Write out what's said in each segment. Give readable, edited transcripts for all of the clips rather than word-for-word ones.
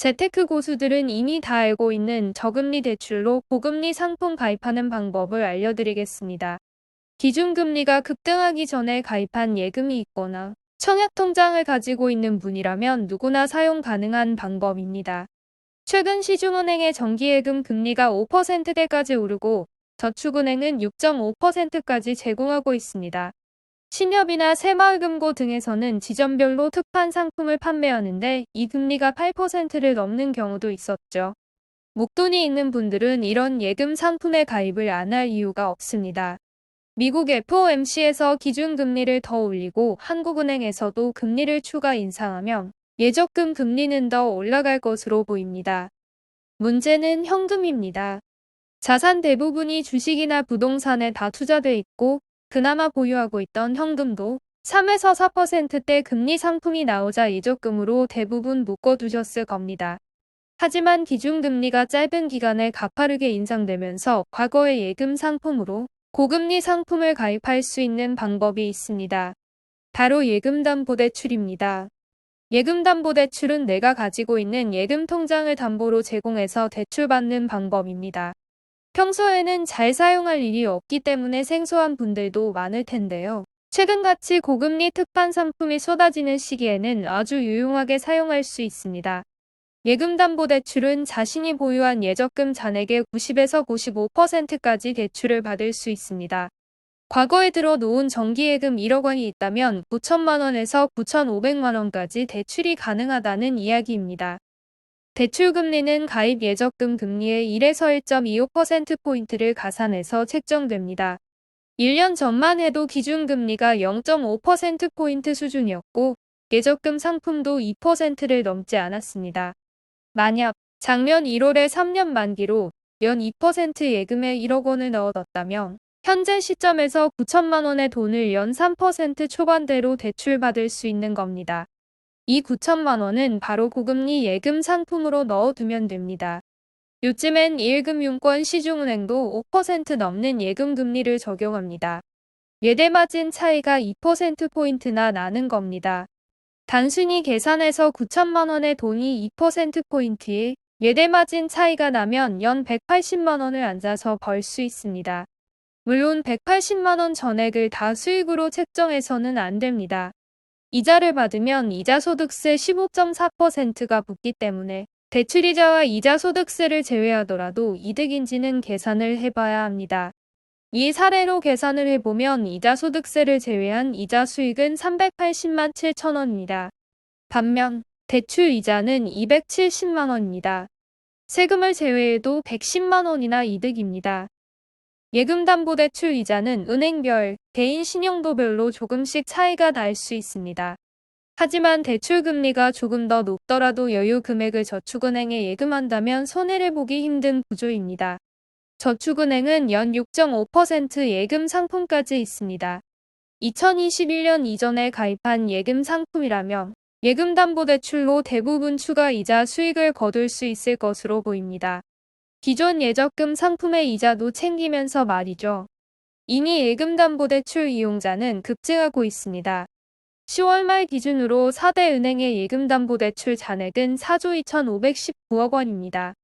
재테크 고수들은 이미 다 알고 있는 저금리 대출로 고금리 상품 가입하는 방법을 알려드리겠습니다. 기준금리가 급등하기 전에 가입한 예금이 있거나 청약통장을 가지고 있는 분이라면 누구나 사용 가능한 방법입니다. 최근 시중은행의 정기예금 금리가 5%대까지 오르고 저축은행은 6.5%까지 제공하고 있습니다. 신협이나 새마을금고 등에서는 지점별로 특판 상품을 판매하는데 이 금리가 8%를 넘는 경우도 있었죠. 목돈이 있는 분들은 이런 예금 상품에 가입을 안 할 이유가 없습니다. 미국 FOMC에서 기준금리를 더 올리고 한국은행에서도 금리를 추가 인상하면 예적금 금리는 더 올라갈 것으로 보입니다. 문제는 현금입니다. 자산 대부분이 주식이나 부동산에 다 투자돼 있고 그나마 보유하고 있던 현금도 3에서 4%대 금리 상품이 나오자 예적금으로 대부분 묶어두셨을 겁니다. 하지만 기준금리가 짧은 기간에 가파르게 인상되면서 과거의 예금 상품으로 고금리 상품을 가입할 수 있는 방법이 있습니다. 바로 예금담보대출입니다. 예금담보대출은 내가 가지고 있는 예금 통장을 담보로 제공해서 대출받는 방법입니다. 평소에는 잘 사용할 일이 없기 때문에 생소한 분들도 많을 텐데요. 최근같이 고금리 특판 상품이 쏟아지는 시기에는 아주 유용하게 사용할 수 있습니다. 예금담보대출은 자신이 보유한 예적금 잔액의 90에서 95%까지 대출을 받을 수 있습니다. 과거에 들어 놓은 정기예금 1억 원이 있다면 9천만 원에서 9,500만 원까지 대출이 가능하다는 이야기입니다. 대출금리는 가입 예적금 금리의 1에서 1.25%포인트를 가산해서 책정됩니다. 1년 전만 해도 기준금리가 0.5%포인트 수준이었고 예적금 상품도 2%를 넘지 않았습니다. 만약 작년 1월에 3년 만기로 연 2% 예금에 1억 원을 넣어뒀다면 현재 시점에서 9천만 원의 돈을 연 3% 초반대로 대출받을 수 있는 겁니다. 이 9천만 원은 바로 고금리 예금 상품으로 넣어두면 됩니다. 요즘엔 1금융권 시중은행도 5% 넘는 예금 금리를 적용합니다. 예대마진 차이가 2%포인트나 나는 겁니다. 단순히 계산해서 9천만 원의 돈이 2%포인트에 예대마진 차이가 나면 연 180만 원을 앉아서 벌 수 있습니다. 물론 180만 원 전액을 다 수익으로 책정해서는 안 됩니다. 이자를 받으면 이자소득세 15.4%가 붙기 때문에 대출이자와 이자소득세를 제외하더라도 이득인지는 계산을 해봐야 합니다. 이 사례로 계산을 해보면 이자소득세를 제외한 이자 수익은 380만 7천 원입니다. 반면 대출 이자는 270만 원입니다. 세금을 제외해도 110만 원이나 이득입니다. 예금담보대출 이자는 은행별, 개인 신용도별로 조금씩 차이가 날 수 있습니다. 하지만 대출금리가 조금 더 높더라도 여유 금액을 저축은행에 예금한다면 손해를 보기 힘든 구조입니다. 저축은행은 연 6.5% 예금 상품까지 있습니다. 2021년 이전에 가입한 예금 상품이라면 예금담보대출로 대부분 추가 이자 수익을 거둘 수 있을 것으로 보입니다. 기존 예적금 상품의 이자도 챙기면서 말이죠. 이미 예금담보대출 이용자는 급증하고 있습니다. 10월 말 기준으로 4대 은행의 예금담보대출 잔액은 4조 2,519억 원입니다.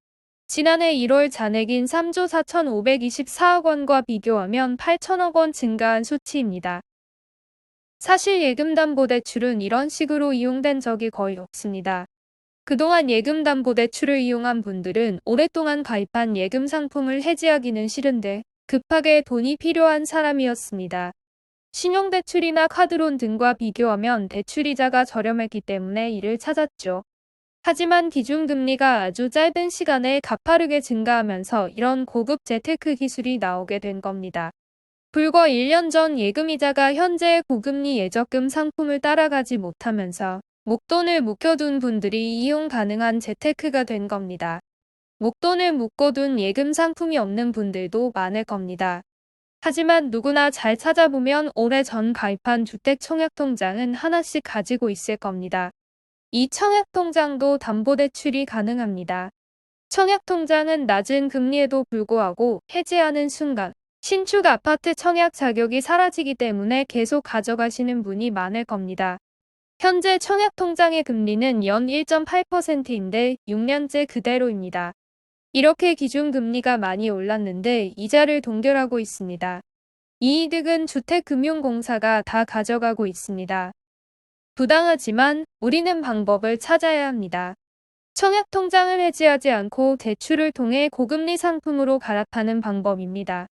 지난해 1월 잔액인 3조 4,524억 원과 비교하면 8천억 원 증가한 수치입니다. 사실 예금담보대출은 이런 식으로 이용된 적이 거의 없습니다. 그동안 예금담보대출을 이용한 분들은 오랫동안 가입한 예금 상품을 해지하기는 싫은데 급하게 돈이 필요한 사람이었습니다. 신용대출이나 카드론 등과 비교하면 대출이자가 저렴했기 때문에 이를 찾았죠. 하지만 기준금리가 아주 짧은 시간에 가파르게 증가하면서 이런 고급 재테크 기술이 나오게 된 겁니다. 불과 1년 전 예금이자가 현재의 고금리 예적금 상품을 따라가지 못하면서 목돈을 묵혀둔 분들이 이용 가능한 재테크가 된 겁니다. 목돈을 묶어둔 예금 상품이 없는 분들도 많을 겁니다. 하지만 누구나 잘 찾아보면 오래전 가입한 주택청약통장은 하나씩 가지고 있을 겁니다. 이 청약통장도 담보대출이 가능합니다. 청약통장은 낮은 금리에도 불구하고 해지하는 순간 신축 아파트 청약 자격이 사라지기 때문에 계속 가져가시는 분이 많을 겁니다. 현재 청약통장의 금리는 연 1.8%인데 6년째 그대로입니다. 이렇게 기준금리가 많이 올랐는데 이자를 동결하고 있습니다. 이 이득은 주택금융공사가 다 가져가고 있습니다. 부당하지만 우리는 방법을 찾아야 합니다. 청약통장을 해지하지 않고 대출을 통해 고금리 상품으로 갈아타는 방법입니다.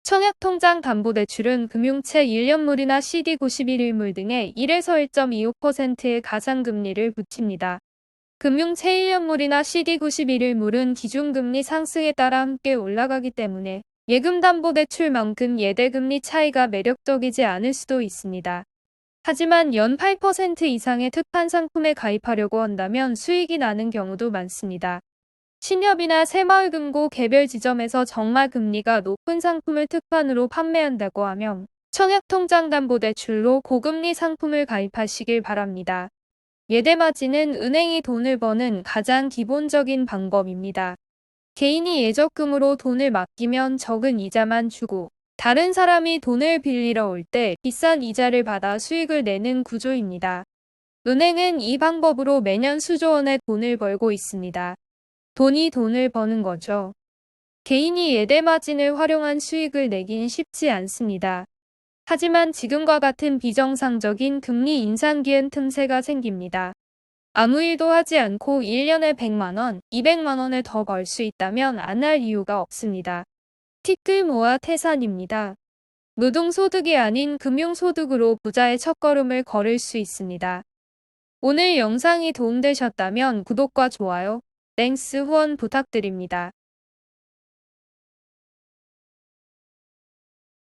청약통장 담보대출은 금융채 1년물이나 CD 91일물 등에 1에서 1.25%의 가상금리를 붙입니다. 금융채 1년물이나 CD 91일물은 기준금리 상승에 따라 함께 올라가기 때문에 예금담보대출만큼 예대금리 차이가 매력적이지 않을 수도 있습니다. 하지만 연 8% 이상의 특판 상품에 가입하려고 한다면 수익이 나는 경우도 많습니다. 신협이나 새마을금고 개별 지점에서 정말 금리가 높은 상품을 특판으로 판매한다고 하면 청약통장담보대출로 고금리 상품을 가입하시길 바랍니다. 예대마진은 은행이 돈을 버는 가장 기본적인 방법입니다. 개인이 예적금으로 돈을 맡기면 적은 이자만 주고 다른 사람이 돈을 빌리러 올 때 비싼 이자를 받아 수익을 내는 구조입니다. 은행은 이 방법으로 매년 수조 원의 돈을 벌고 있습니다. 돈이 돈을 버는 거죠. 개인이 예대마진을 활용한 수익을 내긴 쉽지 않습니다. 하지만 지금과 같은 비정상적인 금리 인상기엔 틈새가 생깁니다. 아무 일도 하지 않고 1년에 100만 원, 200만 원을 더 벌 수 있다면 안 할 이유가 없습니다. 티끌 모아 태산입니다. 노동소득이 아닌 금융소득으로 부자의 첫걸음을 걸을 수 있습니다. 오늘 영상이 도움되셨다면 구독과 좋아요, 땡스 후원 부탁드립니다.